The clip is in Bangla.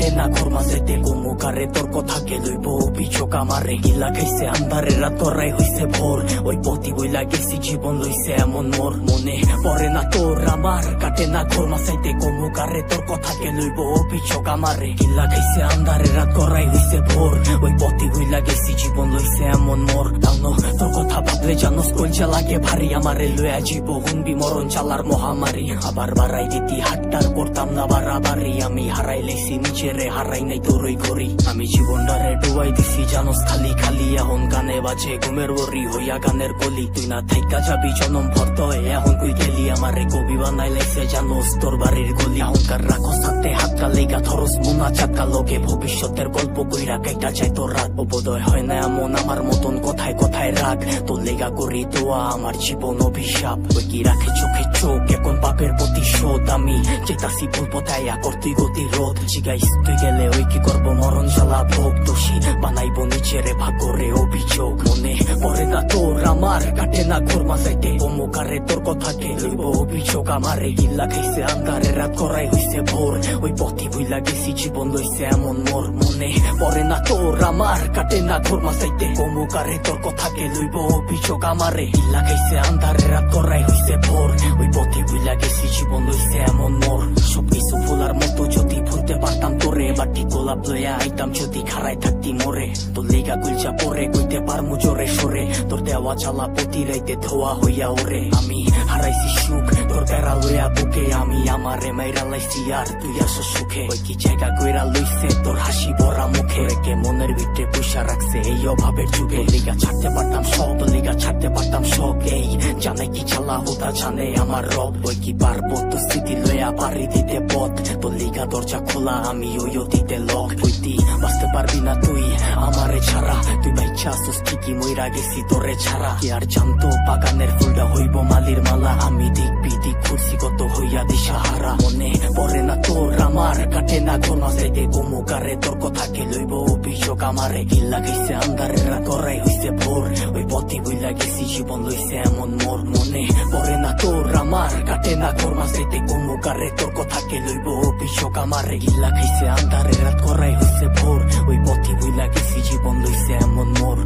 কাটে না ঘর মাঝেতে গোমুকারে তোর কথা কে লইব অভিযোগ আমারে গিলা খাইছে আন্ধারে রাত করাই হইছে ভোর ওই পতি বইলা গেছি জীবন লইছে এমন মোর মনে পড়ে না তোর আমার কাটে না ঘর মাঝেতে গোমুকারে তোর কথা কে লইব অভিযোগ আমারে গিলা খাইছে আন্ধারে রাত করাই হইছে ভোর ওই পতি বইলা গেছি জীবন লইছে এমন মোর তাও তোর কথা ভাবলে জানোস কলজা লাগে ভারী আমারে লয়া জীব হুনবি মরণ চালার মহামারী আবার বাড়াই দিতি হাটটার করতাম না বাড়াবাড়ি আমি হারাই লেছি নিজেরে হারাই নাই তোরই ঘড়ি আমি জীবনটারে ডুবাই দিছি জানোস খালি খালি এখন গানে বাজে ঘুমের ওরি হইয়া গানের কলি তুই না থাইকা যাবি জনম ভর্ত এখন কই গেলি আমারে কবি বানাই লাইছে জানোস তোর বাড়ির গলি অহংকার রাখো সাথে হাতকা লেগা ধরস মোনা চাকা লোকে ভবিষ্যতের গল্প কইরা কাইটা চাই তোর রাত বোধয় হয় না এমন আমার মতন কথায় কথায় রাগ তোর লেগা করি দোয়া আমার জীবন অভিশাপ ওই কি রাখে চোখে চোখ এখন পাপের প্রতিশোধ আমি চেতাসি ভুল পথায় করতে গতিরোধ জিগাইস তুই গেলে ওই কি করবো মরণ জ্বালা ভোগ দোষী বানাইবো নিজেরে ভাগরে অভিযোগ মনে পড়ে না তোর আমার কাটে না ঘর মাঝাইতে অমুকারে তোর কথা কে লইব অভিযোগ আমারে গিল্লা খাইছে আন্ধারে রাত করাই হইছে ভোর ওই পথি বইলা গেছি জীবন লইছে এমন মোর মনে পড়ে না তোর আমার কাটে না ঘর মাঝাইতে অমুকারে তোর কথা কে লইব অভিযোগ আমারে গিল্লা খাইছে আন্ধারে রাত করাই হইছে ভোর ওই পথি বইলা গেছি জীবন লইছে এমন মোর সবকিছু ভোলার মতো যদি ভুলতে পারতাম তোরে বাটি গোলাপ লইয়া আইতাম যদি খারাই থাকতি মোরে তোর লেগা গুলচা পরে কইতে পারমু জোরে সরে তোর দেওয়া জ্বালা প্রতি রাইতে ধোয়া হইয়া ওরে আমি হারাইছি সুখ তোর বেড়া লইয়া বুকে আমি আমারে মাইরা লাইছি আর তুই আসো সুখে ওই কি জায়গা কইরা লইছে তোর হাসি ভরা মুখে রেখে মনের ভিতরে পয়সা রাখছে এই অভাবের যুগে লিগা ছাড়তে পারতাম সব লিগা ছাড়তে পারতাম সব এই জানে কি জ্বালা হোতা জানে আমার রব ওই কি পারবো তো স্থিতি লইয়া পারি দিতে পথ তোর লিগা দরজা খোলা আমি ওই দিতে লক বইতি বাঁচতে পারবি না তুই আমারে ছাড়া তুই বাইচ্ছা আসুস ঠিকই মইরা গেছি তোরে ছাড়া কি আর জানতো বাগানের ফুলটা হইব মালির মালা আমি দিক বিদিক ঘুরছি কত হইয়া দিশাহারা মনে পড়ে না তোর আমার কাটে না ঘর মাঝাইতে গোমুকারে তোর কথা কে লইব অভিযোগ আমারে গিল্লা গেছে আন্ধারে রাত করাই হইছে ভোর ওই পথি বইলা গেছি জীবন লইছে এমন মোর মনে পড়ে না তোর আমার কাটে না ঘর মাঝাইতে গোমুকারে তোর কথা কে লইব অভিযোগ আমারে গিল্লা খাইছে আন্ধারে রাত করাই হইছে ভোর ওই পথি বইলা গেছি জীবন লইছে এমন মোর।